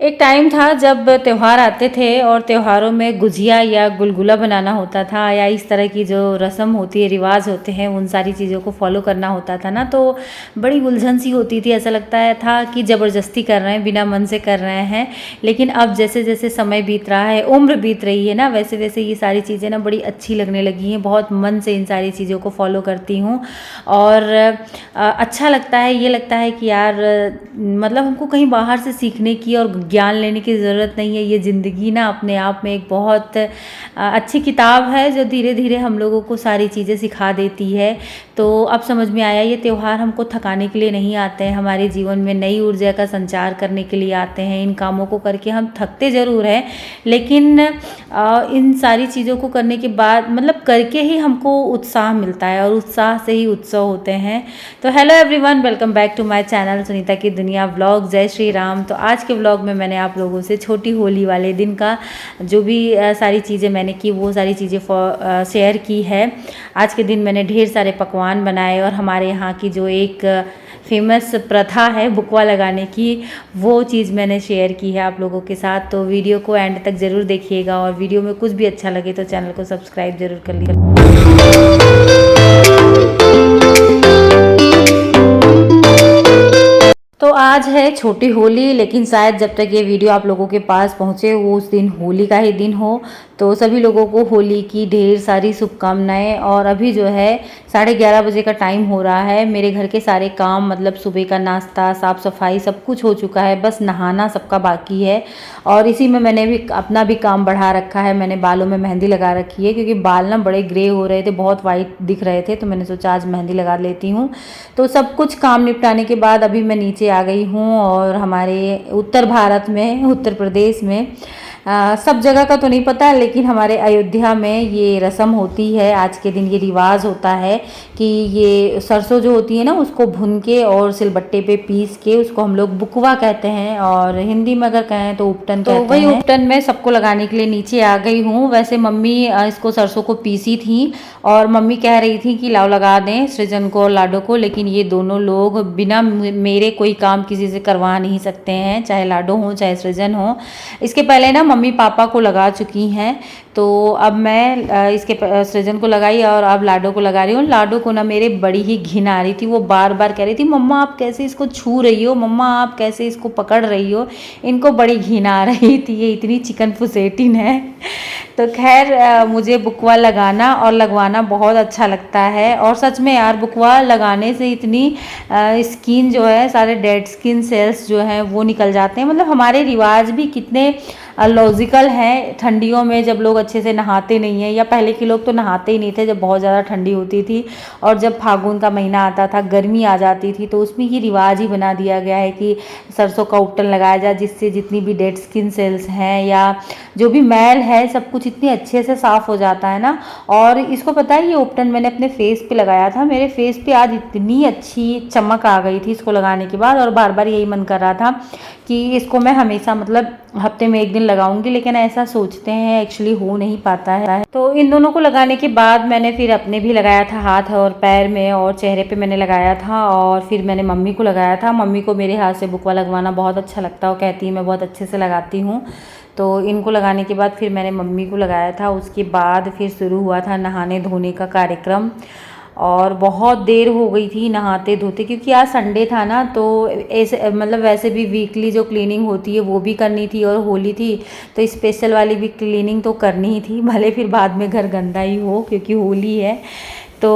एक टाइम था जब त्योहार आते थे और त्योहारों में गुजिया या गुलगुला बनाना होता था या इस तरह की जो रस्म होती है, रिवाज होते हैं, उन सारी चीज़ों को फॉलो करना होता था ना, तो बड़ी उलझन सी होती थी। ऐसा लगता है था कि ज़बरदस्ती कर रहे हैं, बिना मन से कर रहे हैं। लेकिन अब जैसे जैसे समय बीत रहा है, उम्र बीत रही है ना, वैसे वैसे ये सारी चीज़ें ना बड़ी अच्छी लगने लगी हैं। बहुत मन से इन सारी चीज़ों को फॉलो करती हूँ और अच्छा लगता है। ये लगता है कि यार मतलब हमको कहीं बाहर से सीखने की और ज्ञान लेने की ज़रूरत नहीं है। ये ज़िंदगी ना अपने आप में एक बहुत अच्छी किताब है जो धीरे धीरे हम लोगों को सारी चीज़ें सिखा देती है। तो अब समझ में आया, ये त्यौहार हमको थकाने के लिए नहीं आते हैं, हमारे जीवन में नई ऊर्जा का संचार करने के लिए आते हैं। इन कामों को करके हम थकते ज़रूर हैं, लेकिन इन सारी चीज़ों को करने के बाद मतलब करके ही हमको उत्साह मिलता है और उत्साह से ही उत्सव होते हैं। तो hello everyone, welcome back to my channel Sunita की दुनिया व्लॉग। जय श्री राम। तो आज के व्लॉग में मैंने आप लोगों से छोटी होली वाले दिन का जो भी सारी चीज़ें मैंने की, वो सारी चीज़ें शेयर की है। आज के दिन मैंने ढेर सारे पकवान बनाए और हमारे यहाँ की जो एक फेमस प्रथा है बुकवा लगाने की, वो चीज़ मैंने शेयर की है आप लोगों के साथ। तो वीडियो को एंड तक ज़रूर देखिएगा और वीडियो में कुछ भी अच्छा लगे तो चैनल को सब्सक्राइब ज़रूर कर लीजिएगा। तो आज है छोटी होली, लेकिन शायद जब तक ये वीडियो आप लोगों के पास पहुँचे वो उस दिन होली का ही दिन हो। तो सभी लोगों को होली की ढेर सारी शुभकामनाएं। और अभी जो है 11:30 बजे का टाइम हो रहा है। मेरे घर के सारे काम मतलब सुबह का नाश्ता, साफ़ सफाई सब कुछ हो चुका है, बस नहाना सबका बाकी है। और इसी में मैंने भी अपना भी काम बढ़ा रखा है। मैंने बालों में मेहंदी लगा रखी है क्योंकि बाल ना बड़े ग्रे हो रहे थे, बहुत वाइट दिख रहे थे, तो मैंने सोचा आज मेहंदी लगा लेती हूँ। तो सब कुछ काम निपटाने के बाद अभी मैं नीचे आ गई हूँ। और हमारे उत्तर भारत में, उत्तर प्रदेश में सब जगह का तो नहीं पता, लेकिन हमारे अयोध्या में ये रस्म होती है। आज के दिन ये रिवाज होता है कि ये सरसों जो होती है ना, उसको भून के और सिलबट्टे पे पीस के उसको हम लोग बुकवा कहते हैं, और हिंदी में अगर कहें तो उपटन कहते हैं। तो वही उपटन में सबको लगाने के लिए नीचे आ गई हूँ। वैसे मम्मी इसको सरसों को पीसी थी और मम्मी कह रही थी कि लाओ लगा दें सृजन को और लाडो को, लेकिन ये दोनों लोग बिना मेरे कोई काम किसी से करवा नहीं सकते हैं, चाहे लाडो हो चाहे सृजन हो। इसके पहले ना मम्मी पापा को लगा चुकी हैं, तो अब मैं इसके सृजन को लगाई और अब लाडो को लगा रही हूँ। लाडो को ना मेरे बड़ी ही घिन आ रही थी, वो बार बार कह रही थी मम्मा आप कैसे इसको छू रही हो, मम्मा आप कैसे इसको पकड़ रही हो। इनको बड़ी घिन आ रही थी, ये इतनी चिकन फुसेटिन है। तो खैर मुझे बुकवा लगाना और लगवाना बहुत अच्छा लगता है। और सच में यार बुकवा लगाने से इतनी स्किन जो है, सारे डेड स्किन सेल्स जो हैं वो निकल जाते हैं। मतलब हमारे रिवाज भी कितने लॉजिकल हैं। ठंडियों में जब लोग अच्छे से नहाते नहीं हैं, या पहले के लोग तो नहाते ही नहीं थे जब बहुत ज़्यादा ठंडी होती थी, और जब फागुन का महीना आता था, गर्मी आ जाती थी, तो उसमें ये रिवाज ही बना दिया गया है कि सरसों का उपटन लगाया जाए, जिससे जितनी भी डेड स्किन सेल्स हैं या जो भी मैल है सब कुछ इतने अच्छे से साफ़ हो जाता है ना। और इसको पता है, ये उपटन मैंने अपने फेस पे लगाया था, मेरे फेस पे आज इतनी अच्छी चमक आ गई थी इसको लगाने के बाद, और बार बार यही मन कर रहा था कि इसको मैं हमेशा मतलब हफ्ते में एक दिन लगाऊंगी, लेकिन ऐसा सोचते हैं एक्चुअली हो नहीं पाता है। तो इन दोनों को लगाने के बाद मैंने फिर अपने भी लगाया था, हाथ और पैर में और चेहरे पे मैंने लगाया था, और फिर मैंने मम्मी को लगाया था। मम्मी को मेरे हाथ से बुकवा लगवाना बहुत अच्छा लगता है, वो कहती है मैं बहुत अच्छे से लगाती हूँ। तो इनको लगाने के बाद फिर मैंने मम्मी को लगाया था। उसके बाद फिर शुरू हुआ था नहाने धोने का कार्यक्रम, और बहुत देर हो गई थी नहाते धोते, क्योंकि आज संडे था ना, तो ऐसे मतलब वैसे भी वीकली जो क्लीनिंग होती है वो भी करनी थी, और होली थी तो स्पेशल वाली भी क्लीनिंग तो करनी ही थी, भले फिर बाद में घर गंदा ही हो क्योंकि होली है। तो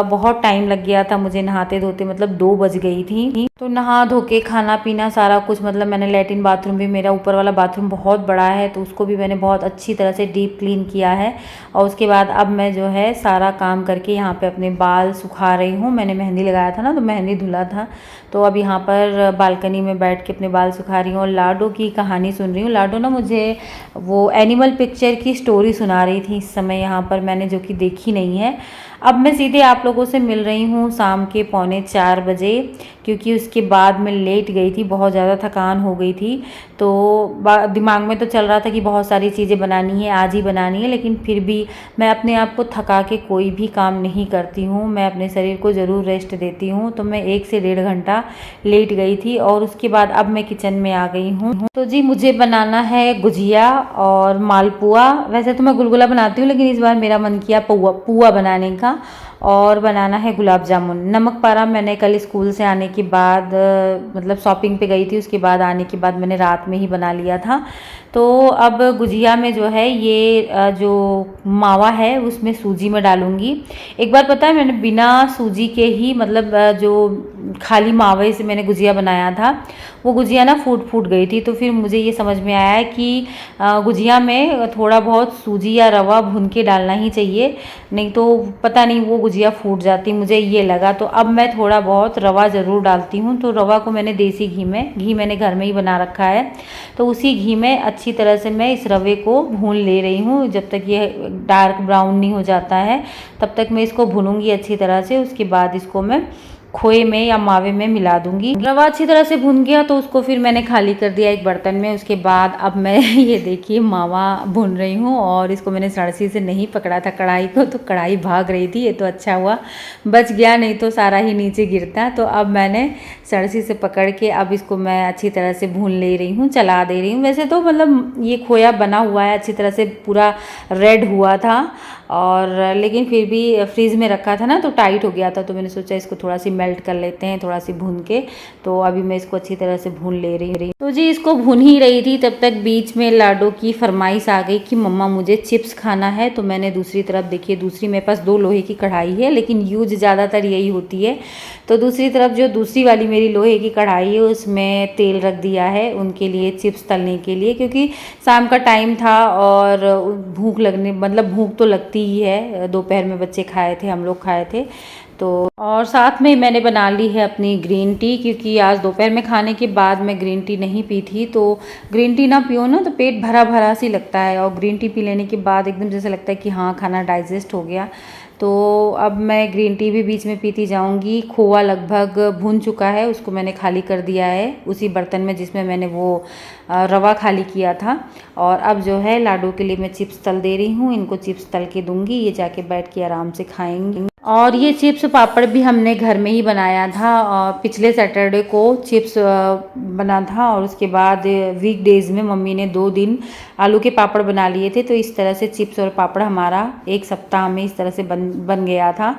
बहुत टाइम लग गया था मुझे नहाते धोते, मतलब 2 बज गई थी। तो नहा धो के खाना पीना सारा कुछ, मतलब मैंने लैट्रिन बाथरूम भी, मेरा ऊपर वाला बाथरूम बहुत बड़ा है तो उसको भी मैंने बहुत अच्छी तरह से डीप क्लीन किया है। और उसके बाद अब मैं जो है सारा काम करके यहाँ पे अपने बाल सुखा रही हूँ। मैंने मेहंदी लगाया था ना, तो मेहंदी धुला था, तो अब यहाँ पर बालकनी में बैठ के अपने बाल सुखा रही हूँ और लाडो की कहानी सुन रही हूँ। लाडो ना मुझे वो एनिमल पिक्चर की स्टोरी सुना रही थी इस समय यहाँ पर, मैंने जो कि देखी नहीं है। अब मैं सीधे आप लोगों से मिल रही हूँ शाम के 3:45 बजे, क्योंकि उसके बाद मैं लेट गई थी, बहुत ज़्यादा थकान हो गई थी। तो दिमाग में तो चल रहा था कि बहुत सारी चीज़ें बनानी है, आज ही बनानी है, लेकिन फिर भी मैं अपने आप को थका के कोई भी काम नहीं करती हूँ। मैं अपने शरीर को ज़रूर रेस्ट देती हूँ। तो मैं 1 से 1.5 घंटा लेट गई थी और उसके बाद अब मैं किचन में आ गई हूँ। तो जी मुझे बनाना है गुजिया और मालपुआ। वैसे तो मैं गुलगुला बनाती हूँ, लेकिन इस बार मेरा मन किया पुआ बनाने का। और बनाना है गुलाब जामुन। नमक पारा मैंने कल स्कूल से आने के बाद मतलब शॉपिंग पे गई थी, उसके बाद आने के बाद मैंने रात में ही बना लिया था। तो अब गुजिया में जो है ये जो मावा है उसमें सूजी में डालूंगी। एक बार पता है मैंने बिना सूजी के ही मतलब जो खाली मावे से मैंने गुजिया बनाया था, वो गुजिया ना फूट गई थी। तो फिर मुझे ये समझ में आया कि गुजिया में थोड़ा बहुत सूजी या रवा भून के डालना ही चाहिए, नहीं तो पता नहीं वो गुजिया फूट जाती, मुझे ये लगा। तो अब मैं थोड़ा बहुत रवा ज़रूर डालती हूँ। तो रवा को मैंने देसी घी मैंने घर में ही बना रखा है, तो उसी घी में अच्छी तरह से मैं इस रवे को भून ले रही हूँ। जब तक ये डार्क ब्राउन नहीं हो जाता है तब तक मैं इसको भूनूंगी अच्छी तरह से। उसके बाद इसको मैं खोए में या मावे में मिला दूंगी। रवा अच्छी तरह से भुन गया तो उसको फिर मैंने खाली कर दिया एक बर्तन में। उसके बाद अब मैं ये देखिए मावा भून रही हूँ और इसको मैंने सड़सी से नहीं पकड़ा था कढ़ाई को, तो कढ़ाई भाग रही थी। ये तो अच्छा हुआ बच गया, नहीं तो सारा ही नीचे गिरता। तो अब मैंने सड़सी से पकड़ के अब इसको मैं अच्छी तरह से भून ले रही हूँ, चला दे रही हूँ। वैसे तो मतलब ये खोया बना हुआ है अच्छी तरह से, पूरा रेड हुआ था, और लेकिन फिर भी फ्रीज़ में रखा था ना तो टाइट हो गया था। तो मैंने सोचा इसको थोड़ा सी मेल्ट कर लेते हैं, थोड़ा सी भून के। तो अभी मैं इसको अच्छी तरह से भून ले रही हूँ। तो जी इसको भून ही रही थी तब तक बीच में लाडो की फरमाइश आ गई कि मम्मा मुझे चिप्स खाना है। तो मैंने दूसरी तरफ देखिए, दूसरी मेरे पास 2 लोहे की कढ़ाई है, लेकिन यूज ज़्यादातर यही होती है। तो दूसरी तरफ जो दूसरी वाली मेरी लोहे की कढ़ाई है उसमें तेल रख दिया है उनके लिए, चिप्स तलने के लिए, क्योंकि शाम का टाइम था और भूख लगने मतलब भूख तो लगती ही है। दोपहर में बच्चे खाए थे, हम लोग खाए थे। तो और साथ में मैंने बना ली है अपनी ग्रीन टी, क्योंकि आज दोपहर में खाने के बाद मैं ग्रीन टी नहीं पी थी। तो ग्रीन टी ना पियो ना तो पेट भरा भरा सी लगता है, और ग्रीन टी पी लेने के बाद एकदम जैसे लगता है कि हाँ खाना डाइजेस्ट हो गया। तो अब मैं ग्रीन टी भी बीच में पीती जाऊंगी। खोआ लगभग भुन चुका है, उसको मैंने खाली कर दिया है उसी बर्तन में जिसमें मैंने वो रवा खाली किया था। और अब जो है लाडू के लिए मैं चिप्स तल दे रही हूँ, इनको चिप्स तल के दूंगी, ये जाके बैठ के आराम से खाएंगे। और ये चिप्स पापड़ भी हमने घर में ही बनाया था। पिछले सैटरडे को चिप्स बना था, और उसके बाद वीकडेज़ में मम्मी ने 2 दिन आलू के पापड़ बना लिए थे। तो इस तरह से चिप्स और पापड़ हमारा 1 सप्ताह में इस तरह से बन गया था।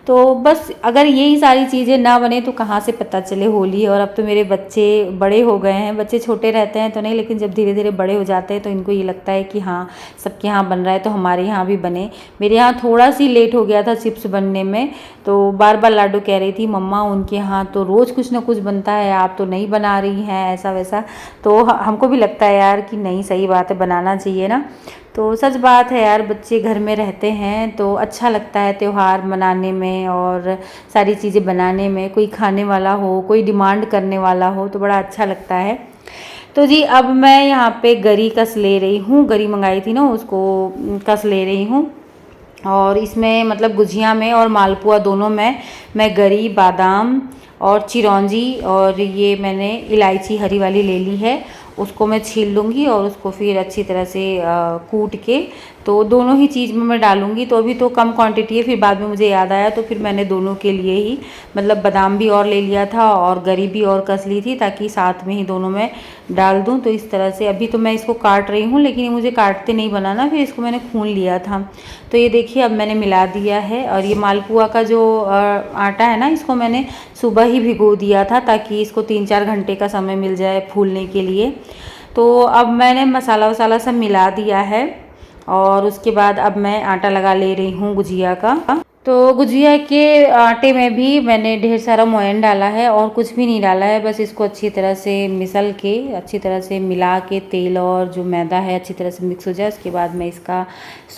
तो बस अगर यही सारी चीज़ें ना बने तो कहाँ से पता चले होली है। और अब तो मेरे बच्चे बड़े हो गए हैं, बच्चे छोटे रहते हैं तो नहीं, लेकिन जब धीरे धीरे बड़े हो जाते हैं तो इनको ये लगता है कि हाँ सबके यहाँ बन रहा है तो हमारे यहाँ भी बने। मेरे यहाँ थोड़ा सी लेट हो गया था चिप्स बनने में, तो बार बार लाडो कह रही थी मम्मा उनके यहाँ तो रोज़ कुछ ना कुछ बनता है, आप तो नहीं बना रही हैं ऐसा वैसा। तो हमको भी लगता है यार कि नहीं सही बात है, बनाना चाहिए ना। तो सच बात है यार, बच्चे घर में रहते हैं तो अच्छा लगता है त्यौहार मनाने में और सारी चीज़ें बनाने में। कोई खाने वाला हो, कोई डिमांड करने वाला हो तो बड़ा अच्छा लगता है। तो जी अब मैं यहाँ पे गरी कस ले रही हूँ, गरी मंगाई थी ना उसको कस ले रही हूँ। और इसमें मतलब गुजिया में और मालपुआ दोनों में मैं गरी, बादाम और चिरौंजी और ये मैंने इलायची हरी वाली ले ली है, उसको मैं छील लूँगी और उसको फिर अच्छी तरह से कूट के तो दोनों ही चीज़ में मैं डालूँगी। तो अभी तो कम क्वांटिटी है, फिर बाद में मुझे याद आया तो फिर मैंने दोनों के लिए ही मतलब बादाम भी और ले लिया था और गरी भी और कस ली थी, ताकि साथ में ही दोनों में डाल दूँ। तो इस तरह से अभी तो मैं इसको काट रही हूँ, लेकिन ये मुझे काटते नहीं बनाना, फिर इसको मैंने खून लिया था। तो ये देखिए अब मैंने मिला दिया है। और ये मालपुआ का जो आटा है ना, इसको मैंने सुबह ही भिगो दिया था ताकि इसको 3-4 घंटे का समय मिल जाए फूलने के लिए। तो अब मैंने मसाला वसाला सब मिला दिया है और उसके बाद अब मैं आटा लगा ले रही हूँ गुजिया का। तो गुजिया के आटे में भी मैंने ढेर सारा मोयन डाला है और कुछ भी नहीं डाला है, बस इसको अच्छी तरह से मिसल के अच्छी तरह से मिला के तेल और जो मैदा है अच्छी तरह से मिक्स हो जाए। उसके बाद मैं इसका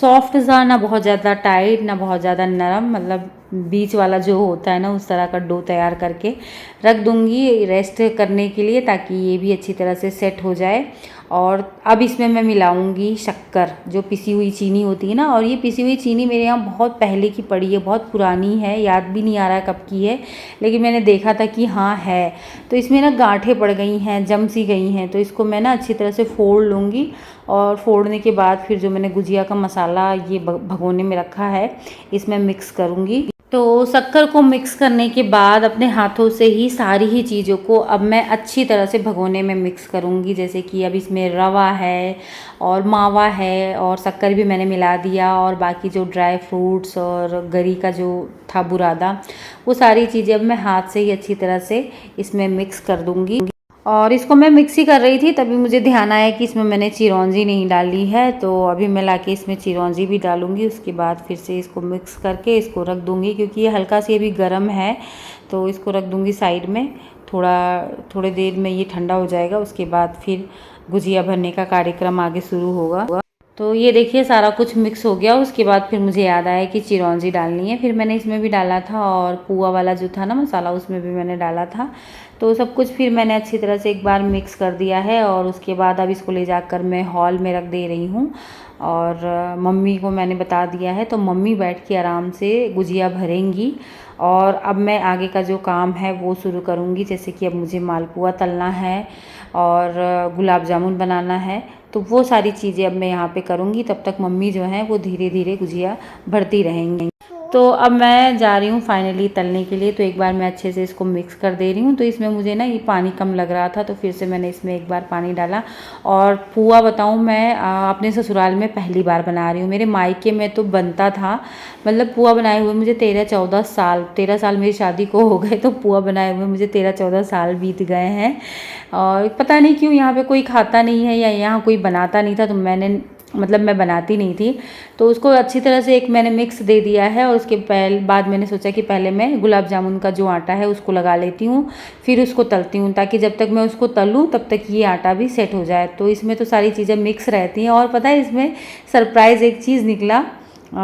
सॉफ्ट सा, ना बहुत ज़्यादा टाइट ना बहुत ज़्यादा नरम, मतलब बीच वाला जो होता है ना उस तरह का डो तैयार करके रख दूँगी रेस्ट करने के लिए, ताकि ये भी अच्छी तरह से सेट हो जाए। और अब इसमें मैं मिलाऊंगी शक्कर, जो पिसी हुई चीनी होती है ना। और ये पिसी हुई चीनी मेरे यहाँ बहुत पहले की पड़ी है, बहुत पुरानी है, याद भी नहीं आ रहा कब की है, लेकिन मैंने देखा था कि हाँ है। तो इसमें ना गांठें पड़ गई हैं, जम सी गई हैं, तो इसको मैं ना अच्छी तरह से फोड़ लूँगी। और फोड़ने के बाद फिर जो मैंने गुजिया का मसाला ये भगोने में रखा है इसमें मिक्स करूँगी। तो शक्कर को मिक्स करने के बाद अपने हाथों से ही सारी ही चीज़ों को अब मैं अच्छी तरह से भगोने में मिक्स करूँगी। जैसे कि अब इसमें रवा है और मावा है और शक्कर भी मैंने मिला दिया, और बाकी जो ड्राई फ्रूट्स और गरी का जो था बुरादा, वो सारी चीज़ें अब मैं हाथ से ही अच्छी तरह से इसमें मिक्स कर दूँगी। और इसको मैं मिक्सी कर रही थी तभी मुझे ध्यान आया कि इसमें मैंने चिरौंजी नहीं डाली है, तो अभी मैं लाके इसमें चिरौंजी भी डालूंगी। उसके बाद फिर से इसको मिक्स करके इसको रख दूंगी, क्योंकि ये हल्का सी अभी गर्म है, तो इसको रख दूंगी साइड में। थोड़ी देर में ये ठंडा हो जाएगा, उसके बाद फिर गुजिया भरने का कार्यक्रम आगे शुरू होगा। तो ये देखिए सारा कुछ मिक्स हो गया। उसके बाद फिर मुझे याद आया कि चिरौंजी डालनी है, फिर मैंने इसमें भी डाला था, और पुआ वाला जो था ना मसाला उसमें भी मैंने डाला था। तो सब कुछ फिर मैंने अच्छी तरह से एक बार मिक्स कर दिया है, और उसके बाद अब इसको ले जाकर मैं हॉल में रख दे रही हूँ। और मम्मी को मैंने बता दिया है, तो मम्मी बैठ के आराम से गुजिया भरेंगी। और अब मैं आगे का जो काम है वो शुरू करूँगी। जैसे कि अब मुझे मालपुआ तलना है और गुलाब जामुन बनाना है, तो वो सारी चीज़ें अब मैं यहाँ पे करूँगी। तब तक मम्मी जो है वो धीरे धीरे गुजिया भरती रहेंगी। तो अब मैं जा रही हूँ फाइनली तलने के लिए। तो एक बार मैं अच्छे से इसको मिक्स कर दे रही हूँ। तो इसमें मुझे ना ये पानी कम लग रहा था, तो फिर से मैंने इसमें एक बार पानी डाला। और पुआ बताऊँ, मैं अपने ससुराल में पहली बार बना रही हूँ। मेरे मायके में तो बनता था, मतलब पुआ बनाए हुए मुझे 13 साल मेरी शादी को हो गए, तो पुआ बनाए हुए मुझे 13-14 साल बीत गए हैं। और पता नहीं क्यों यहाँ पे कोई खाता नहीं है या यहाँ कोई बनाता नहीं था, तो मैं बनाती नहीं थी। तो उसको अच्छी तरह से एक मैंने मिक्स दे दिया है। और उसके बाद मैंने सोचा कि पहले मैं गुलाब जामुन का जो आटा है उसको लगा लेती हूँ, फिर उसको तलती हूँ, ताकि जब तक मैं उसको तलूँ तब तक ये आटा भी सेट हो जाए। तो इसमें तो सारी चीज़ें मिक्स रहती हैं। और पता है इसमें सरप्राइज़ एक चीज़ निकला,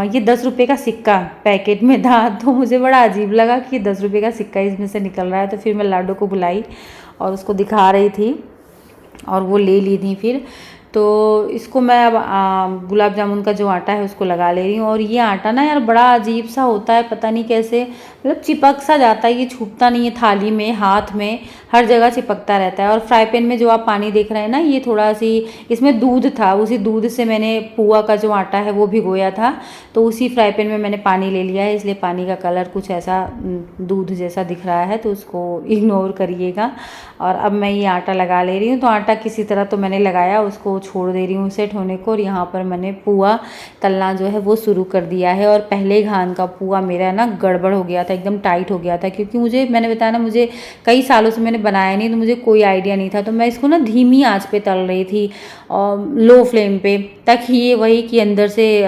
ये 10 रुपये का सिक्का पैकेट में था। तो मुझे बड़ा अजीब लगा कि 10 रुपये का सिक्का इसमें से निकल रहा है। तो फिर मैं लाडो को बुलाई और उसको दिखा रही थी, और वो ले ली थी फिर। तो इसको मैं अब गुलाब जामुन का जो आटा है उसको लगा ले रही हूँ। और ये आटा ना यार बड़ा अजीब सा होता है, पता नहीं कैसे, मतलब चिपक सा जाता है, ये छूटता नहीं है, थाली में, हाथ में, हर जगह चिपकता रहता है। और फ्राई पैन में जो आप पानी देख रहे हैं ना, ये थोड़ा सी इसमें दूध था, उसी दूध से मैंने पुआ का जो आटा है वो भिगोया था, तो उसी फ्राई पैन में मैंने पानी ले लिया है, इसलिए पानी का कलर कुछ ऐसा दूध जैसा दिख रहा है, तो उसको इग्नोर करिएगा। और अब मैं ये आटा लगा ले रही हूँ। तो आटा किसी तरह तो मैंने लगाया, उसको छोड़ दे रही हूँ सेट होने को। और यहाँ पर मैंने पुआ तलना जो है वो शुरू कर दिया है। और पहले घान का पुआ मेरा ना गड़बड़ हो गया था, एकदम टाइट हो गया था, क्योंकि मैंने बताया ना, मुझे कई सालों से मैंने बनाया नहीं, तो मुझे कोई आइडिया नहीं था। तो मैं इसको ना धीमी आंच पे तल रही थी, लो फ्लेम पे, ताकि ये वही कि अंदर से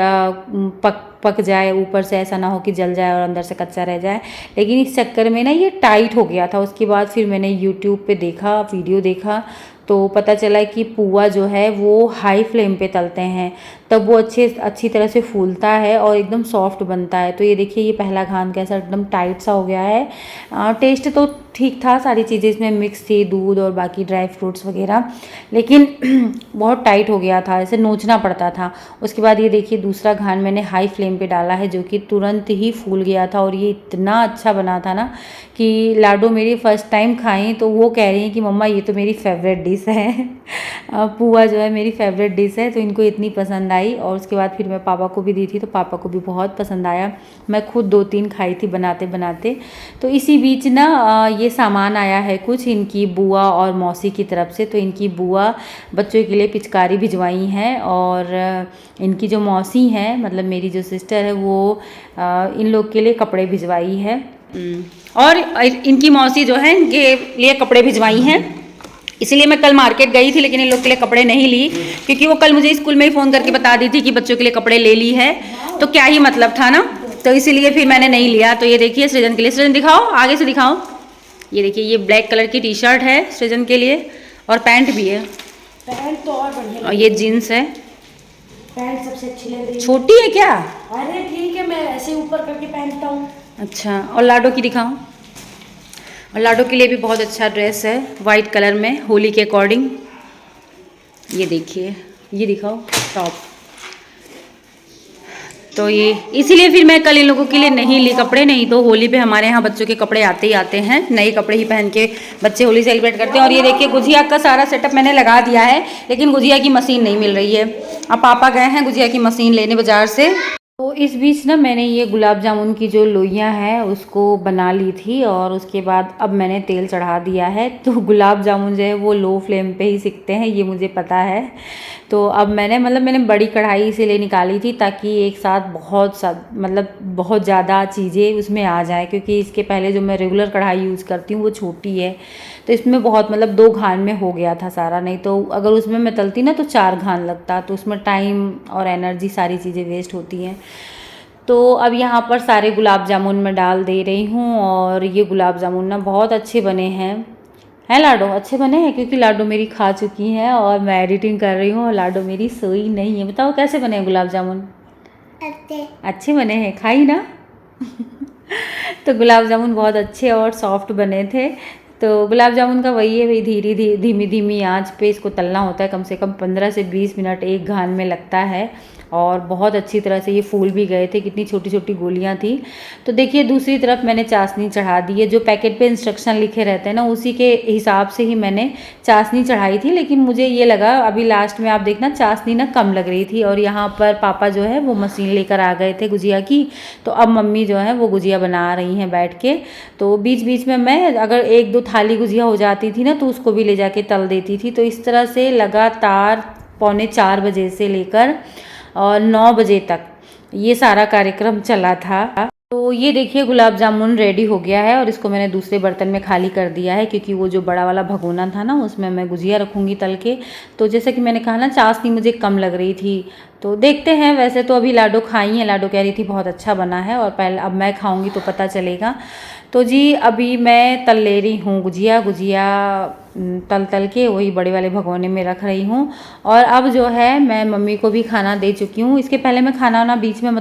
पक जाए, ऊपर से ऐसा ना हो कि जल जाए और अंदर से कच्चा रह जाए। लेकिन इस चक्कर में ना ये टाइट हो गया था। उसके बाद फिर मैंने यूट्यूब पे देखा, वीडियो देखा, तो पता चला कि पुआ जो है वो हाई फ्लेम पे तलते हैं, तब वो अच्छी तरह से फूलता है और एकदम सॉफ्ट बनता है। तो ये देखिए, ये पहला घान कैसा एकदम टाइट सा हो गया है। टेस्ट तो ठीक था, सारी चीज़ें इसमें मिक्स थी, दूध और बाकी ड्राई फ्रूट्स वगैरह, लेकिन बहुत टाइट हो गया था, ऐसे नोचना पड़ता था। उसके बाद ये देखिए दूसरा घान मैंने हाई फ्लेम पे डाला है, जो कि तुरंत ही फूल गया था। और ये इतना अच्छा बना था ना कि लाडो मेरी फर्स्ट टाइम खाई तो वो कह रही हैं कि मम्मा ये तो मेरी फेवरेट डिश है। पुआ जो है मेरी फेवरेट डिश है, तो इनको इतनी पसंद आई। और उसके बाद फिर मैं पापा को भी दी थी, तो पापा को भी बहुत पसंद आया। मैं खुद 2-3 खाई थी बनाते बनाते। तो इसी बीच ना ये सामान आया है कुछ इनकी बुआ और मौसी की तरफ से। तो इनकी बुआ बच्चों के लिए पिचकारी भिजवाई हैं, और इनकी जो मौसी हैं, मतलब मेरी जो सिस्टर है, वो इन लोग के लिए कपड़े भिजवाई है। और इनकी मौसी जो है इनके लिए कपड़े भिजवाई हैं, इसलिए मैं कल मार्केट गई थी, लेकिन इन लोग के लिए कपड़े नहीं ली, क्योंकि वो कल मुझे स्कूल में ही फ़ोन करके बता दी थी कि बच्चों के लिए कपड़े ले ली है, तो क्या ही मतलब था ना, तो इसीलिए फिर मैंने नहीं लिया। तो ये देखिए सृजन के लिए, सृजन दिखाओ, आगे से दिखाओ, ये देखिए ये ब्लैक कलर की टी शर्ट है सृजन के लिए, और पैंट भी है, पैंट तो और बढ़िया, और ये जीन्स है। पैंट सबसे अच्छी लग रही है। छोटी है क्या? अरे ठीक है, मैं ऐसे ऊपर करके पहनता हूँ। अच्छा, और लाडो की दिखाऊं? और लाडो के लिए भी बहुत अच्छा ड्रेस है वाइट कलर में होली के अकॉर्डिंग। ये देखिए, ये दिखाओ टॉप। तो ये इसीलिए फिर मैं कल इन लोगों के लिए नहीं ली कपड़े, नहीं तो होली पे हमारे यहाँ बच्चों के कपड़े आते ही आते हैं, नए कपड़े ही पहन के बच्चे होली सेलिब्रेट करते हैं। और ये देखिए गुजिया का सारा सेटअप मैंने लगा दिया है, लेकिन गुजिया की मशीन नहीं मिल रही है। अब पापा गए हैं गुजिया की मशीन लेने बाजार से। तो इस बीच ना मैंने ये गुलाब जामुन की जो लोइयाँ हैं उसको बना ली थी, और उसके बाद अब मैंने तेल चढ़ा दिया है। तो गुलाब जामुन जो है वो लो फ्लेम पे ही सिकते हैं, ये मुझे पता है। तो अब मैंने बड़ी कढ़ाई इसीलिए निकाली थी ताकि एक साथ बहुत ज़्यादा चीज़ें उसमें आ जाए, क्योंकि इसके पहले जो मैं रेगुलर कढ़ाई यूज़ करती हूँ वो छोटी है, तो इसमें बहुत 2 घान में हो गया था सारा। नहीं तो अगर उसमें मैं तलती ना तो 4 घान लगता, तो उसमें टाइम और एनर्जी सारी चीज़ें वेस्ट होती हैं। तो अब यहाँ पर सारे गुलाब जामुन मैं डाल दे रही हूँ, और ये गुलाब जामुन ना बहुत अच्छे बने हैं लाडो, अच्छे बने हैं, क्योंकि लाडो मेरी खा चुकी हैं और मैं एडिटिंग कर रही हूँ और लाडो मेरी सोई नहीं है। बताओ कैसे बने हैं गुलाब जामुन? अच्छे बने हैं, खाई ना? तो गुलाब जामुन बहुत अच्छे और सॉफ्ट बने थे। तो गुलाब जामुन का वही है भाई, धीमी धीमी आंच पे इसको तलना होता है, कम से कम 15 से 20 मिनट एक घान में लगता है। और बहुत अच्छी तरह से ये फूल भी गए थे, कितनी छोटी छोटी गोलियां थी। तो देखिए दूसरी तरफ मैंने चाशनी चढ़ा दी है, जो पैकेट पे इंस्ट्रक्शन लिखे रहते हैं ना उसी के हिसाब से ही मैंने चाशनी चढ़ाई थी। लेकिन मुझे ये लगा अभी लास्ट में आप देखना चाशनी ना कम लग रही थी, और यहाँ पर पापा जो है वो मशीन लेकर आ गए थे गुजिया की। तो अब मम्मी जो है वो गुजिया बना रही हैं बैठ के। तो बीच बीच में मैं अगर 1-2 थाली गुजिया हो जाती थी ना तो उसको भी ले जाके तल देती थी। तो इस तरह से लगातार 3:45 बजे से लेकर और 9 बजे तक ये सारा कार्यक्रम चला था। तो ये देखिए गुलाब जामुन रेडी हो गया है, और इसको मैंने दूसरे बर्तन में खाली कर दिया है, क्योंकि वो जो बड़ा वाला भगोना था ना उसमें मैं गुजिया रखूँगी तल के। तो जैसे कि मैंने कहा ना चाशनी मुझे कम लग रही थी, तो देखते हैं। वैसे तो अभी लाडो खाई है, लाडो कह रही थी बहुत अच्छा बना है, और पहले अब मैं खाऊँगी तो पता चलेगा। तो जी अभी मैं तल ले रही हूँ गुजिया तल के वही बड़े वाले भगोने में रख रही हूँ। और अब जो है मैं मम्मी को भी खाना दे चुकी हूँ। इसके पहले मैं खाना बीच में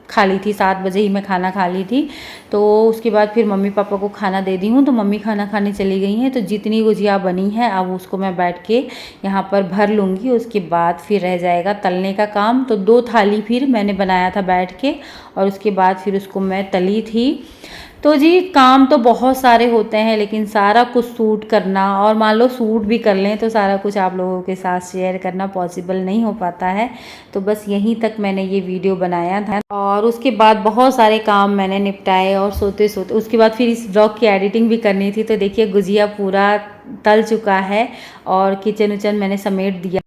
खा ली थी, 7 बजे ही मैं खाना खा ली थी। तो उसके बाद फिर मम्मी पापा को खाना दे दी हूँ, तो मम्मी खाना खाने चली गई हैं। तो जितनी गुजिया बनी है अब उसको मैं बैठ के यहाँ पर भर लूँगी, उसके बाद फिर रह जाएगा तलने का काम। तो 2 थाली फिर मैंने बनाया था बैठ के, और उसके बाद फिर उसको मैं तली थी। तो जी काम तो बहुत सारे होते हैं, लेकिन सारा कुछ शूट करना, और मान लो शूट भी कर लें तो सारा कुछ आप लोगों के साथ शेयर करना पॉसिबल नहीं हो पाता है। तो बस यहीं तक मैंने ये वीडियो बनाया था, और उसके बाद बहुत सारे काम मैंने निपटाए, और सोते सोते उसके बाद फिर इस ब्लॉग की एडिटिंग भी करनी थी। तो देखिए गुजिया पूरा तल चुका है और किचन उचन मैंने समेट दिया।